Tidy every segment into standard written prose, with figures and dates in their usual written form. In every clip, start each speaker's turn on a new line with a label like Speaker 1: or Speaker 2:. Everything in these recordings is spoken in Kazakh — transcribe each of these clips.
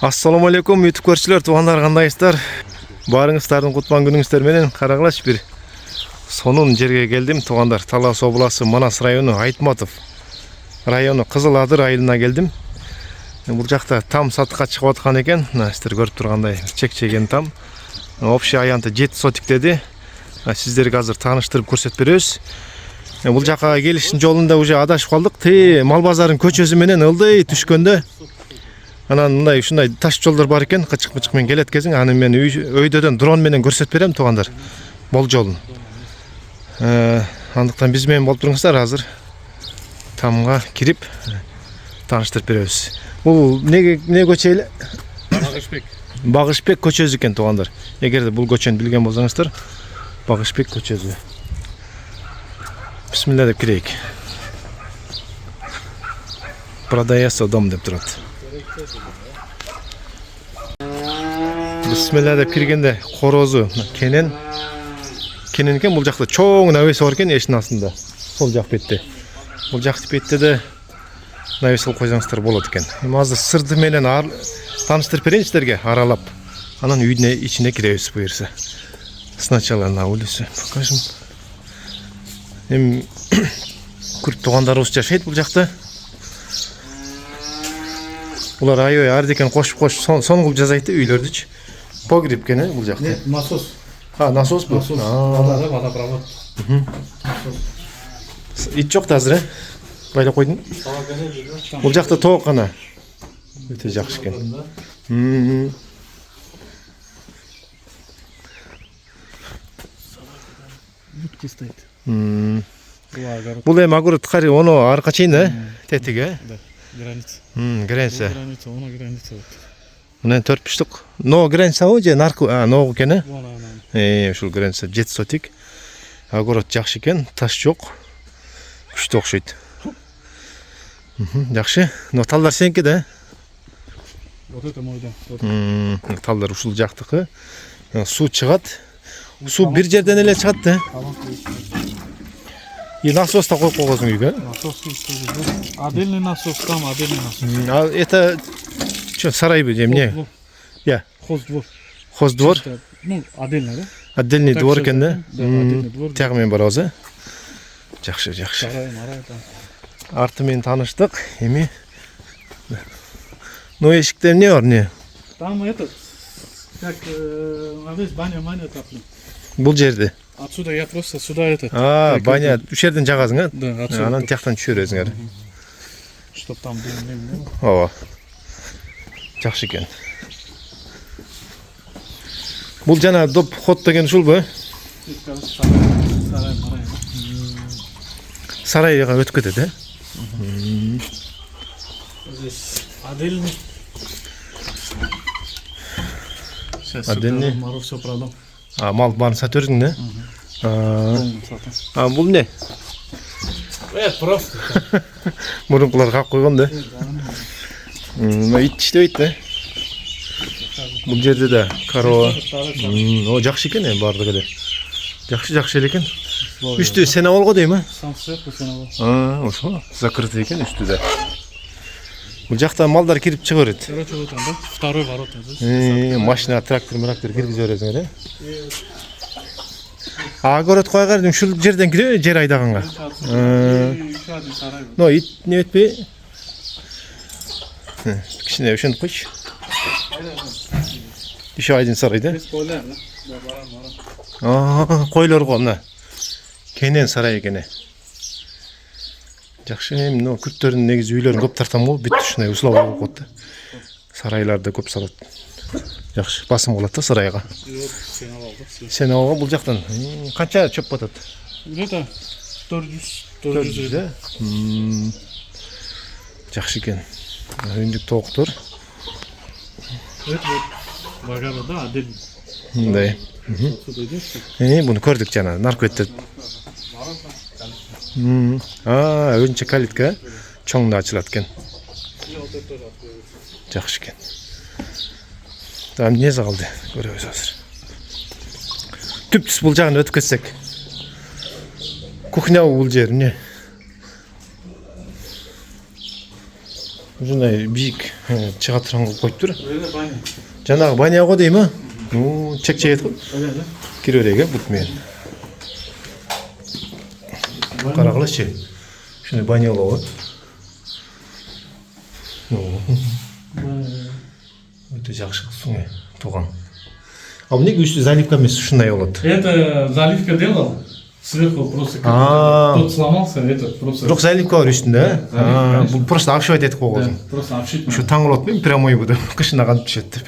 Speaker 1: Assalamu alaikum YouTube көршілер, туғандар қандайсыздар? Барыңыздардың құтпан күніңіздер менен қарағылаш бір сонун жерге келдім. Туғандар Талас обласы Манас району Айтматов району Қызыл Адыр айылына келдім. Бұл жақта там сатыққа шығып отқан екен. Сіздер көріп тұрғандай чек-чеген там. Общий аянты 7 сотик деді. Сіздерге қазір таныштырып көрсетіп береміз. Бұл жаққа келіштің жолында уже адашып қалдық. Мал базарын көчөзі менен ылдый түшкөндө анан мындай ушундай таш жолдор бар экен, кычык-кычык менен келет кезиң. Аны мен өйдөдөн дрон менен көрсөтүп берем туугандар. Бол жолун. Андыктан биз менен болуп туруңуздар, азыр тамга кирип тааныштырып беребиз. Бул не көчө эле?
Speaker 2: Багышбек.
Speaker 1: Багышбек көчөзү экен туугандар. Эгерде бул көчөнү билген болсоңуздар, Багышбек көчөзү. Бисмилла деп кирейик. Продается дом деп турат. Бисмилла деп киргенде корозу кенен экен. Бул жакта чоң навес бар экен эштин астында. Сол жак бетте. Бул жак бетте де навес койсоңуздар болот экен. Азыр сырды менен тааныштырып берейин сиздерге, аралап. Анан үйдүн ичине киребиз буюрса. Сначала на улицу покажем. Күрт туугандарыбыз жашайт бул жакта. Булар аябай ардекен кошуп сон кылып жасайт үйлөрдүчү. Погреб экен бул жакта.
Speaker 2: Нет, насос.
Speaker 1: Насос бул.
Speaker 2: Водопровод.
Speaker 1: Ит жок да азыр, байлап койдум. Бул жакта тоок гана. Өтө жакшы экен.
Speaker 2: Будки стоит.
Speaker 1: Бул эми огород кары ону арка чейин тетиги,
Speaker 2: Да, граница.
Speaker 1: Граница.
Speaker 2: Граница, она граница.
Speaker 1: Мына 4 пуштук. Но границабы же наркы, но экен.
Speaker 2: Вон
Speaker 1: Ушул граница 7 сотик. Огород жакшы экен, таш жок. Күчтүү окшойт. Жакшы. Но талдар сеники да.
Speaker 2: Вот это мой дом.
Speaker 1: Талдар ушул жактыкы. Суу чыгат. Суу бир жерден эле чыгат да. И насос да коюп койгонсуң үйгө.
Speaker 2: Насос есть. Отдельный насос, там отдельный насос.
Speaker 1: Это что, сарайбы же эмне? Я.
Speaker 2: Хоздвор.
Speaker 1: Хоздвор.
Speaker 2: Ну, отдельно, да?
Speaker 1: Отдельный двор экен да.
Speaker 2: Да, отдельный двор.
Speaker 1: Тягы менен барабыз, Жакшы, жакшы.
Speaker 2: Марай там.
Speaker 1: Арты менен тааныштык. Эми но эшикте эмне бар, эмне?
Speaker 2: Там этот, как здесь баня таплю.
Speaker 1: Бул жерде.
Speaker 2: Отсюда я просто сюда это.
Speaker 1: Баня уш жерден жагасың, а?
Speaker 2: Да, отсюда.
Speaker 1: Анан тияктан түшөрөсүңөр.
Speaker 2: Чтоб там дым.
Speaker 1: Ооба. Жакшы экен. Бул жана доп ход деген ушулбу? Сарайга өтүп кетет, э?
Speaker 2: Здесь отдельный. Сейчас
Speaker 1: Отдельный.
Speaker 2: Мару все продам.
Speaker 1: Мал барын сатып бердиң да? Бул эмне?
Speaker 2: Это просто.
Speaker 1: Мурункулар калып койгон да. Ит иштебейт да. Бул жерде да корова. Жакшы экен баардыгы эле. Жакшы эле экен. Үстү сена болгон дейм, а?
Speaker 2: Сам сверху сена.
Speaker 1: Ошо, закрытый экен үстүдө. Бул жакта малдар кирип чыга берет.
Speaker 2: Короче, вот там, да? Второй ворот здесь.
Speaker 1: Машина, трактор киргизе бересиңер, э? Огород койгардым, ушул жерден кире, жер айдаганга.
Speaker 2: Еще один сарай.
Speaker 1: Но ит не өтпөй. Кичине ошентип койчу. Еще один сарай, да?
Speaker 2: Без поля, да? Да, баран.
Speaker 1: Койлорго мына. Кенен сарай экен. Жакшы, эми мына күрттөрдүн негизи үйлөрүн көп тартам го, бүт ушундай условия болуп калат да. Сарайларды көп салат. Жакшы, басым кылат да сарайга. Сен алга бул жактан канча чөп батат?
Speaker 2: Где-то 400
Speaker 1: да? Жакшы экен. Өндүк тооктор.
Speaker 2: Это вот багажа, да, отдельно.
Speaker 1: Мындай. Буну көрдүк жана, наркөттө. Өзүнчө калитка чоң да ачылат экен. Жакшы экен. Там эмне калды? Көрөбүз азыр. Түп-түз бул жагын өтүп кетсек. Кухня бул жер эмне? ушундай бийик чыга турган кылып коюптур.
Speaker 2: Öyle banyo.
Speaker 1: Жанагы баня го дейм а? Чек-чек го.
Speaker 2: Öyle.
Speaker 1: Кире берейик бут менен. Карагылачы. Ушундай банялоо. Өтө жакшы кылсың тууган. А эмнеге үстү заливка эмес ушундай болот?
Speaker 2: Это заливка делал. Сверху просто тот сломался, это просто.
Speaker 1: Бирок заливка бар үстүндө. Бул просто обшивать этип койгон.
Speaker 2: Просто обшить.
Speaker 1: Ушу таңылып атпайбы прямой буда кышына кантип түшөт деп.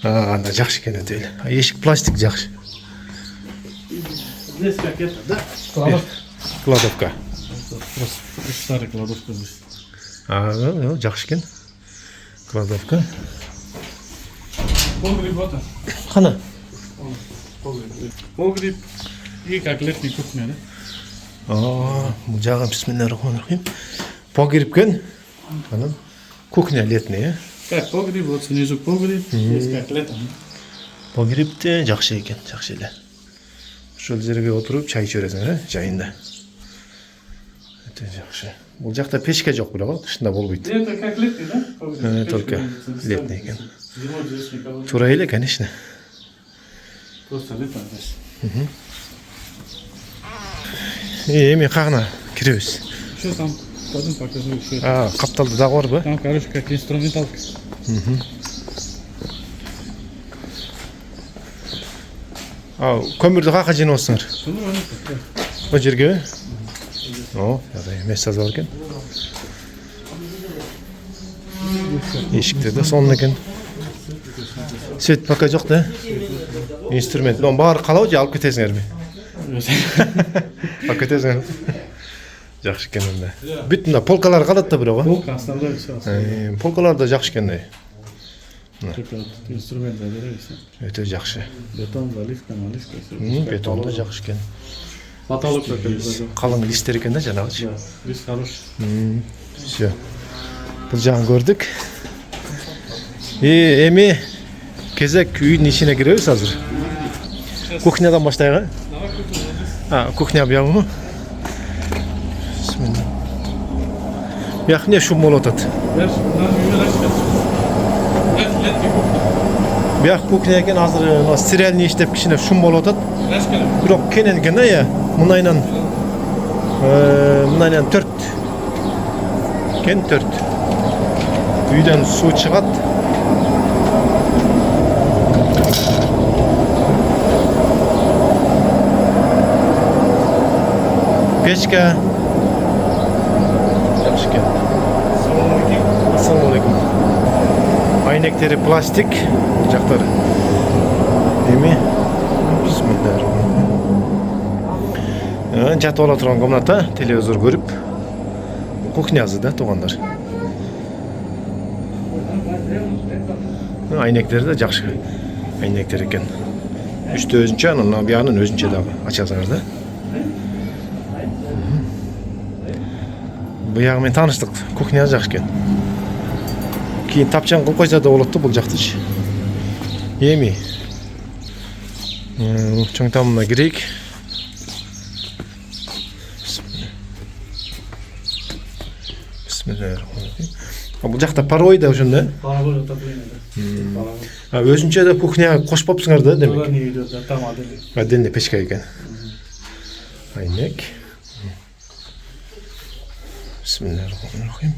Speaker 1: Анда жакшы экен өтө эле. Эшик пластик жакшы.
Speaker 2: Здесь как это, да? Кладовка.
Speaker 1: Кладовка.
Speaker 2: Просто старая кладовка здесь.
Speaker 1: Жакшы экен. Кладовка.
Speaker 2: Погреб вот.
Speaker 1: Кана.
Speaker 2: Погреб. И как летний кухня, да?
Speaker 1: Бул жагы бисмиллахиррахманиррахим. Погреб экен. Анан кухня летняя.
Speaker 2: Как погреб, вот снизу погреб, здесь как летом.
Speaker 1: Погребте жакшы экен, жакшы эле. Ошол жерге отуруп чай ичересиң, жайында. Өтө жакшы. Бул жакта печка жок бирок, кышында болбойт.
Speaker 2: Это как летний, да? Погреб.
Speaker 1: Только летний экен.
Speaker 2: Зимой здесь никого.
Speaker 1: Туура эле, конечно.
Speaker 2: Просто летом здесь.
Speaker 1: Эми кагына киребиз.
Speaker 2: Что там? Пойдем покажу еще.
Speaker 1: Капталды дагы барбы?
Speaker 2: Там, короче, как инструменталка.
Speaker 1: Көмүрдү кака жыйнап атсыңар?
Speaker 2: Ну,
Speaker 1: О жерге? Место бар экен. Эшиктерде сонун экен. Свет пока жок да? Инструмент. Мунун баары калабы же алып кетесиңерби? Алып кетесиңер. Жакшы экен анда. Бүт мына полкалар калат да бирок.
Speaker 2: полка основной все.
Speaker 1: Полкалар да жакшы экен да.
Speaker 2: Только инструмент забираешься.
Speaker 1: Өтө жакшы.
Speaker 2: Бетон, заливка, наливка.
Speaker 1: Бетон да жакшы экен.
Speaker 2: Потолок такой.
Speaker 1: Калың листтер экен да жанагычы.
Speaker 2: Да, лист хороший.
Speaker 1: Всё. Бул жагын көрдүк. Эми кезек үйдүн ичине киребиз азыр. Кухнядан баштайбы? Кухня буягы. Бисмилlah. Бияк эмне шум болуп атат? Бияк кухня экен, азыр стерильный иштеп кичине шум болуп атат. Бирок кенен экен да, мынайынан 4 кен 4. Үйдөн суу чыгат. Печка. Жакшы экен. Ассаламу алейкум. Айнектери пластик, жактары. Эми бисмиллахиррахманиррахим. Жатып ала турган комната, телевизор көрүп. Кухнясы да, туугандар. Айнектери да жакшы. Айнектер экен. Үстү өзүнчө, анан биягын өзүнчө дагы ачасыңар да. Буягы менен тааныштык. Кухня жакшы экен. Кийин тапчан кылып койсо да болот да бул жактычы. Эми чоң тамына кирейик. Бисмиллахиррахманиррахим. Бул жакта паровой да ошондо.
Speaker 2: Паровой отопление, да.
Speaker 1: Өзүнчө да кухня кошпопсуңар да, демек.
Speaker 2: Туда не идет, да, там отдельно.
Speaker 1: Отдельный печка экен. Айнек. Бисмиллахиррахманиррахим.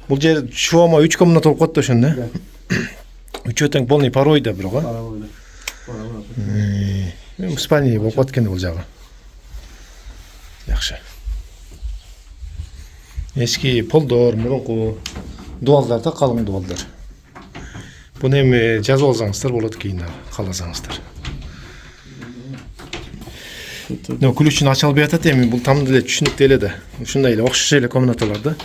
Speaker 1: Бул жер чуама 3 комната болуп калат да ошондо. Үчөө тең полный паровой да бирок.
Speaker 2: Паровой, да. Паровой.
Speaker 1: Спальня болуп калат экен бул жагы. Жакшы. Эски полдор, мурунку дуалдар да, калың дуалдар. Буну эми жазып алсаңыздар болот кийин дагы, кааласаңыздар. Ключун ача албай атат эми, бул там деле түшүнүктүү эле да. Ушундай эле окшош эле комнаталар да.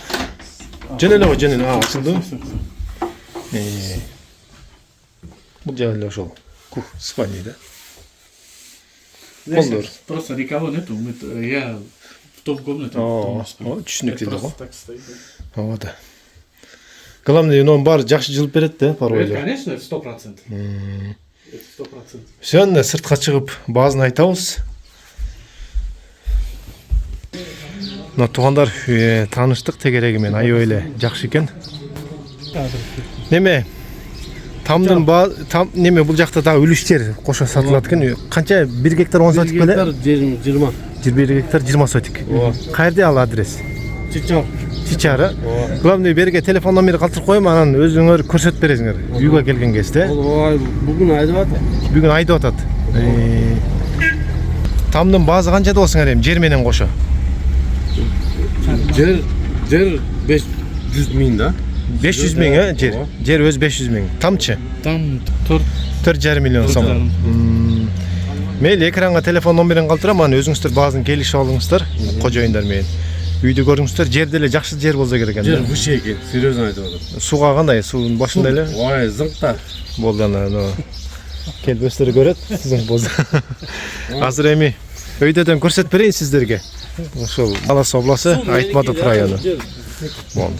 Speaker 1: Жөн эле го, жөн эле ачылды. Бул жагы эле ошол спальня да. Полдор.
Speaker 2: Просто никого нету. Я в том комнате.
Speaker 1: Түшүнүктүү эле го.
Speaker 2: Так стоит.
Speaker 1: Да. Главное, но баары жакшы жылып берет да, паройлор.
Speaker 2: Конечно, 100%. Это 100%.
Speaker 1: Все, сыртка чыгып, баазын айтабыз. Мына туугандар тааныштык тегереги менен аябай эле жакшы экен. Неме? Тамдын там неме бул жакта дагы үлүш жер кошо сатылат экен. Канча 1 гектар 10 сотик беле?
Speaker 3: 20.
Speaker 1: 21 гектар 20 сотик. Каерде ал адрес? Чичары. Главный берге телефон номери калтырып коем, анан өзүңөр көрсөтүп бересиңер. Үйгө келген кезде.
Speaker 3: Бүгүн айдап атат.
Speaker 1: Бүгүн айдап атат. Тамдын баазы канча болсуңар эми жер менен кошо?
Speaker 3: Жер 500 миң да.
Speaker 1: 500 миң жер. Жер өз 500 миң. Тамчы?
Speaker 2: Там
Speaker 1: 4,5 миллион сом. Мейли экранга телефон номерин калтырам, анан өзүңүздөр баазын келишип алыңыздар, кожоюндар менен. Үйдү көрүңүздөр, жерде эле жакшы жер болсо керек экен.
Speaker 3: Жер буши экен, серьезно айтып атам.
Speaker 1: Сууга кандай? Суунун башында эле?
Speaker 3: Ой, зыңкта.
Speaker 1: Болду анан. Келип өздөрү көрөт, сиздин болсо. Азыр эми өйдөдөн көрсөтүп берейин сиздерге. Ошол Талас областы Айтматов району. Болду.